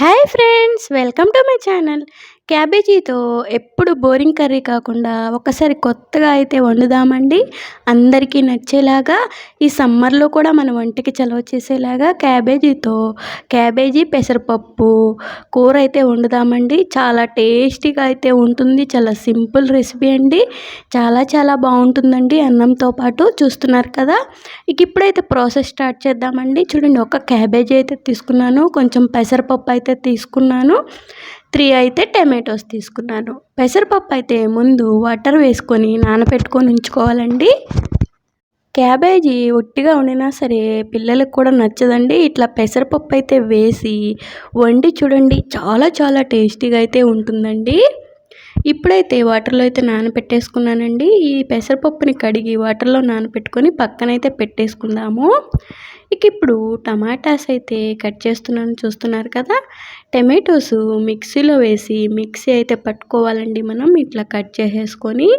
Hi friends, welcome to my channel. క్యాబేజీతో ఎప్పుడు boring curry కాకుండా ఒకసారి కొత్తగా అయితే వండుదామండి. అందరికీ నచ్చేలాగా ఈ సమ్మర్లో కూడా మన వంటికి చలవ చేసేలాగా క్యాబేజీ పెసరపప్పు కూర అయితే వండుదామండి. చాలా టేస్టీగా అయితే ఉంటుంది. చాలా సింపుల్ రెసిపీ అండి. చాలా చాలా బాగుంటుందండి అన్నంతో పాటు. చూస్తున్నారు కదా, ఇప్పుడైతే ప్రాసెస్ స్టార్ట్ చేద్దామండి. చూడండి, ఒక క్యాబేజీ అయితే తీసుకున్నాను, కొంచెం పెసరపప్పు అయితే తీసుకున్నాను, 3 అయితే టమాటోస్ తీసుకున్నాను. పెసరపప్పు అయితే ముందు వాటర్ వేసుకొని నానబెట్టుకొని ఉంచుకోవాలండి. క్యాబేజీ ఒట్టిగా వండినా సరే పిల్లలకు కూడా నచ్చదండి. ఇట్లా పెసరపప్పు అయితే వేసి వండి చూడండి, చాలా చాలా టేస్టీగా అయితే ఉంటుందండి. ఇప్పుడైతే వాటర్లో అయితే నానబెట్టేసుకున్నానండి. ఈ పెసరపప్పుని కడిగి వాటర్లో నానబెట్టుకొని పక్కనైతే పెట్టేసుకుందాము. ఇప్పుడు టమాటాస్ అయితే కట్ చేస్తున్నాను, చూస్తున్నారు కదా. టమాటోస్ మిక్సీలో వేసి మిక్సీ అయితే పట్టుకోవాలండి. మనం ఇట్లా కట్ చేసేసుకొని,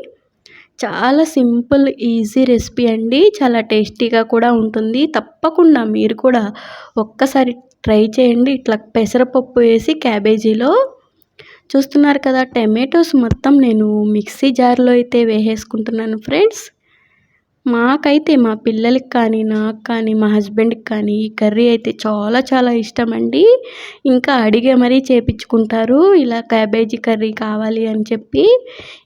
చాలా సింపుల్ ఈజీ రెసిపీ అండి. చాలా టేస్టీగా కూడా ఉంటుంది. తప్పకుండా మీరు కూడా ఒక్కసారి ట్రై చేయండి. ఇట్లా పెసరపప్పు వేసి క్యాబేజీలో. చూస్తున్నారు కదా, టమాటోస్ మొత్తం నేను మిక్సీ జార్లో అయితే వేసేసుకుంటున్నాను ఫ్రెండ్స్. మాకైతే మా పిల్లలకి కానీ, నాకు కానీ, మా హస్బెండ్కి కానీ ఈ కర్రీ అయితే చాలా చాలా ఇష్టం అండి. ఇంకా అడిగే మరీ చేపించుకుంటారు, ఇలా క్యాబేజీ కర్రీ కావాలి అని చెప్పి.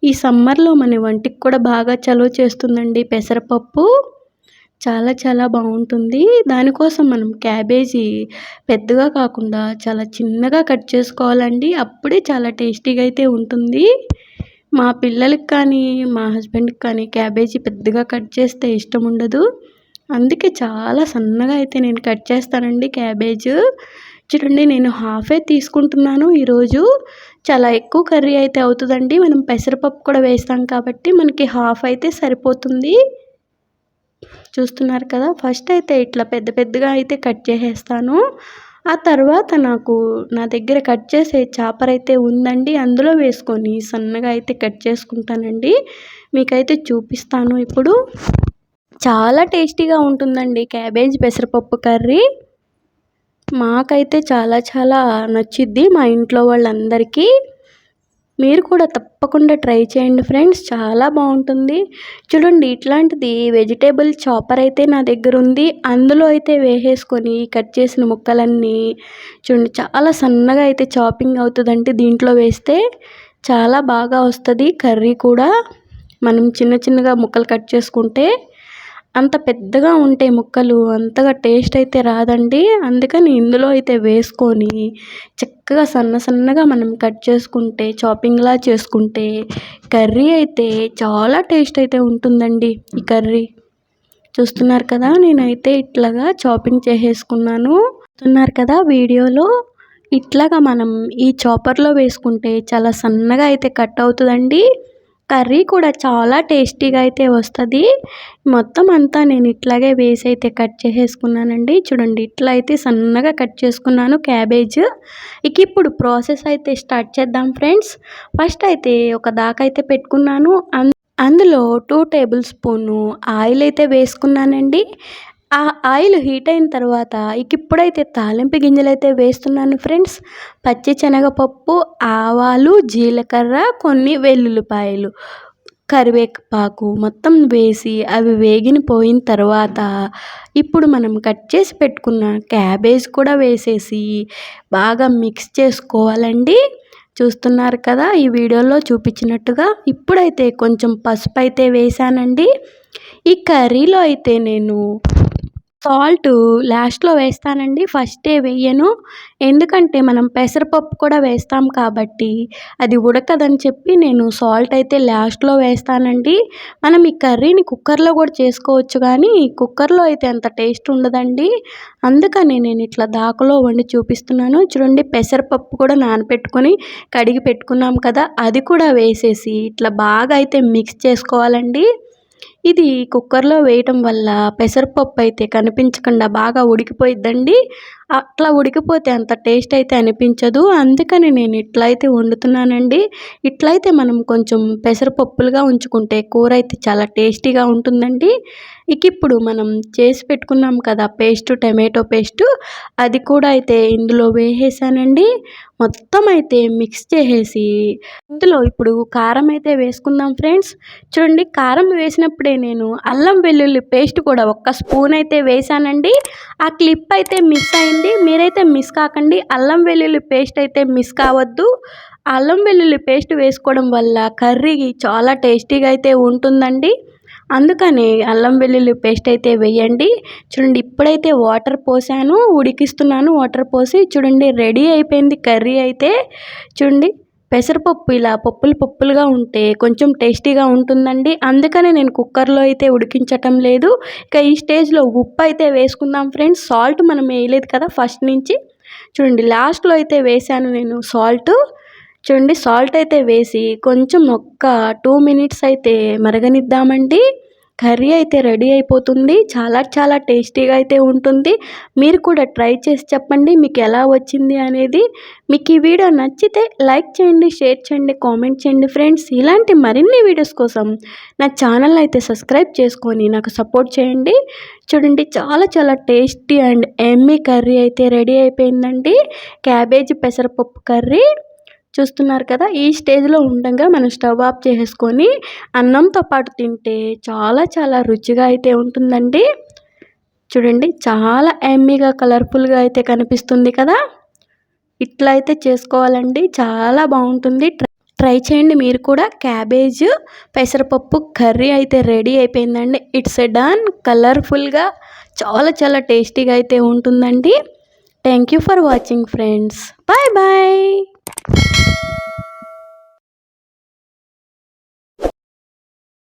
ఈ సమ్మర్లో మన వంటికి కూడా బాగా చలువ చేస్తుందండి పెసరపప్పు. చాలా చాలా బాగుంటుంది. దానికోసం మనం క్యాబేజీ పెద్దగా కాకుండా చాలా చిన్నగా కట్ చేసుకోవాలండి. అప్పుడే చాలా టేస్టీగా అయితే ఉంటుంది. మా పిల్లలకి కానీ, మా హస్బెండ్కి కానీ క్యాబేజీ పెద్దగా కట్ చేస్తే ఇష్టం ఉండదు. అందుకే చాలా సన్నగా అయితే నేను కట్ చేస్తానండి క్యాబేజ్. చూడండి, నేను హాఫే తీసుకుంటున్నాను ఈరోజు. చాలా ఎక్కువ కర్రీ అయితే అవుతుందండి. మనం పెసరపప్పు కూడా వేస్తాం కాబట్టి మనకి హాఫ్ అయితే సరిపోతుంది. చూస్తున్నారు కదా, ఫస్ట్ అయితే ఇట్లా పెద్ద పెద్దగా అయితే కట్ చేసేస్తాను. ఆ తర్వాత నా దగ్గర కట్ చేసే చాపర్ అయితే ఉందండి, అందులో వేసుకొని సన్నగా అయితే కట్ చేసుకుంటానండి. మీకైతే చూపిస్తాను ఇప్పుడు. చాలా టేస్టీగా ఉంటుందండి క్యాబేజ్ పెసరపప్పు కర్రీ. మాకైతే చాలా చాలా నచ్చిద్ది, మా ఇంట్లో వాళ్ళందరికీ. మీరు కూడా తప్పకుండా ట్రై చేయండి ఫ్రెండ్స్, చాలా బాగుంటుంది. చూడండి, ఇట్లాంటిది వెజిటేబుల్ చాపర్ అయితే నా దగ్గర ఉంది. అందులో అయితే వేసేసుకొని కట్ చేసిన ముక్కలన్నీ చూడండి, చాలా సన్నగా అయితే చాపింగ్ అవుతుందండి. దీంట్లో వేస్తే చాలా బాగా వస్తుంది కర్రీ కూడా. మనం చిన్న చిన్నగా ముక్కలు కట్ చేసుకుంటే, అంత పెద్దగా ఉంటే ముక్కలు అంతగా టేస్ట్ అయితే రాదండి. అందుకని ఇందులో అయితే వేసుకొని చక్కగా సన్నగా మనం కట్ చేసుకుంటే, చాపింగ్లా చేసుకుంటే కర్రీ అయితే చాలా టేస్ట్ అయితే ఉంటుందండి ఈ కర్రీ. చూస్తున్నారు కదా, నేనైతే ఇట్లాగా చాపింగ్ చేసేసుకున్నాను. చూస్తున్నారు కదా వీడియోలో. ఇట్లాగా మనం ఈ చాపర్లో వేసుకుంటే చాలా సన్నగా అయితే కట్ అవుతుందండి. కర్రీ కూడా చాలా టేస్టీగా అయితే వస్తుంది. మొత్తం అంతా నేను ఇట్లాగే వేసి అయితే కట్ చేసేసుకున్నానండి. చూడండి, ఇట్లా అయితే సన్నగా కట్ చేసుకున్నాను క్యాబేజ్. ఇప్పుడు ప్రాసెస్ అయితే స్టార్ట్ చేద్దాం ఫ్రెండ్స్. ఫస్ట్ అయితే ఒక దాకైతే పెట్టుకున్నాను. అందులో 2 టేబుల్ స్పూను ఆయిల్ అయితే వేసుకున్నానండి. ఆ ఆయిల్ హీట్ అయిన తర్వాత ఇప్పుడైతే తాలింపు గింజలు అయితే వేస్తున్నాను ఫ్రెండ్స్. పచ్చి శనగపప్పు, ఆవాలు, జీలకర్ర, కొన్ని వెల్లుల్లిపాయలు, కరివేపాకు మొత్తం వేసి అవి పోయిన తర్వాత ఇప్పుడు మనం కట్ చేసి పెట్టుకున్న క్యాబేజ్ కూడా వేసేసి బాగా మిక్స్ చేసుకోవాలండి. చూస్తున్నారు కదా ఈ వీడియోలో చూపించినట్టుగా. ఇప్పుడైతే కొంచెం పసుపు అయితే వేసానండి. ఈ కర్రీలో అయితే నేను సాల్ట్ లాస్ట్లో వేస్తానండి, ఫస్టే వేయను. ఎందుకంటే మనం పెసరపప్పు కూడా వేస్తాం కాబట్టి అది ఉడకదని చెప్పి నేను సాల్ట్ అయితే లాస్ట్లో వేస్తానండి. మనం ఈ కర్రీని కుక్కర్లో కూడా చేసుకోవచ్చు, కానీ కుక్కర్లో అయితే అంత టేస్ట్ ఉండదండి. అందుకని నేను ఇట్లా దాకలో వండి చూపిస్తున్నాను. చూడండి, పెసరపప్పు కూడా నానబెట్టుకొని కడిగి పెట్టుకున్నాం కదా, అది కూడా వేసేసి ఇట్లా బాగా అయితే మిక్స్ చేసుకోవాలండి. ఇది కుక్కర్లో వేయటం వల్ల పెసరపప్పు అయితే కనిపించకుండా బాగా ఉడికిపోయిద్దండి. అట్లా ఉడికిపోతే అంత టేస్ట్ అయితే అనిపించదు. అందుకని నేను ఇట్లయితే వండుతున్నానండి. ఇట్లయితే మనం కొంచెం పెసరపప్పులుగా ఉంచుకుంటే కూర అయితే చాలా టేస్టీగా ఉంటుందండి. ఇక ఇప్పుడు మనం చేసి పెట్టుకున్నాం కదా పేస్ట్, టమాటో పేస్ట్, అది కూడా అయితే ఇందులో వేసేసానండి. మొత్తం అయితే మిక్స్ చేసేసి ఇందులో ఇప్పుడు కారం అయితే వేసుకుందాం ఫ్రెండ్స్. చూడండి, కారం వేసినప్పుడే నేను అల్లం వెల్లుల్లి పేస్ట్ కూడా ఒక్క స్పూన్ అయితే వేసానండి. ఆ క్లిప్ అయితే మిస్ అయింది, మీరైతే మిస్ కాకండి. అల్లం వెల్లుల్లి పేస్ట్ అయితే మిస్ కావద్దు. అల్లం వెల్లుల్లి పేస్ట్ వేసుకోవడం వల్ల కర్రీ చాలా టేస్టీగా అయితే ఉంటుందండి. అందుకని అల్లం వెల్లుల్లి పేస్ట్ అయితే వేయండి. చూడండి, ఇప్పుడైతే వాటర్ పోసాను, ఉడికిస్తున్నాను. వాటర్ పోసి చూడండి రెడీ అయిపోయింది కర్రీ అయితే. చూడండి, పెసరపప్పు ఇలా పప్పులు పప్పులుగా ఉంటే కొంచెం టేస్టీగా ఉంటుందండి. అందుకనే నేను కుక్కర్లో అయితే ఉడికించటం లేదు. ఇక ఈ స్టేజ్లో ఉప్పు అయితే వేసుకుందాం ఫ్రెండ్స్. సాల్ట్ మనం వేయలేదు కదా ఫస్ట్ నుంచి. చూడండి, లాస్ట్లో అయితే వేసాను నేను సాల్ట్. చూడండి, సాల్ట్ అయితే వేసి కొంచెం ఒక్క 2 మినిట్స్ అయితే మరగనిద్దామండి. కర్రీ అయితే రెడీ అయిపోతుంది. చాలా చాలా టేస్టీగా అయితే ఉంటుంది. మీరు కూడా ట్రై చేసి చెప్పండి మీకు ఎలా వచ్చింది అనేది. మీకు ఈ వీడియో నచ్చితే లైక్ చేయండి, షేర్ చేయండి, కామెంట్ చేయండి ఫ్రెండ్స్. ఇలాంటి మరిన్ని వీడియోస్ కోసం నా ఛానల్ అయితే సబ్స్క్రైబ్ చేసుకొని నాకు సపోర్ట్ చేయండి. చూడండి, చాలా చాలా టేస్టీ అండ్ ఎమ్మీ కర్రీ అయితే రెడీ అయిపోయిందండి. క్యాబేజీ పెసరపప్పు కర్రీ చూస్తున్నారు కదా. ఈ స్టేజ్లో ఉండగా మనం స్టవ్ ఆఫ్ చేసేసుకొని అన్నంతో పాటు తింటే చాలా చాలా రుచిగా అయితే ఉంటుందండి. చూడండి, చాలా ఎమ్మీగా కలర్ఫుల్గా అయితే కనిపిస్తుంది కదా. ఇట్లా అయితే చేసుకోవాలండి, చాలా బాగుంటుంది. ట్రై చేయండి మీరు కూడా. క్యాబేజ్ పెసరపప్పు కర్రీ అయితే రెడీ అయిపోయిందండి. It's done. కలర్ఫుల్గా చాలా చాలా టేస్టీగా అయితే ఉంటుందండి. Thank you for watching friends. Bye bye.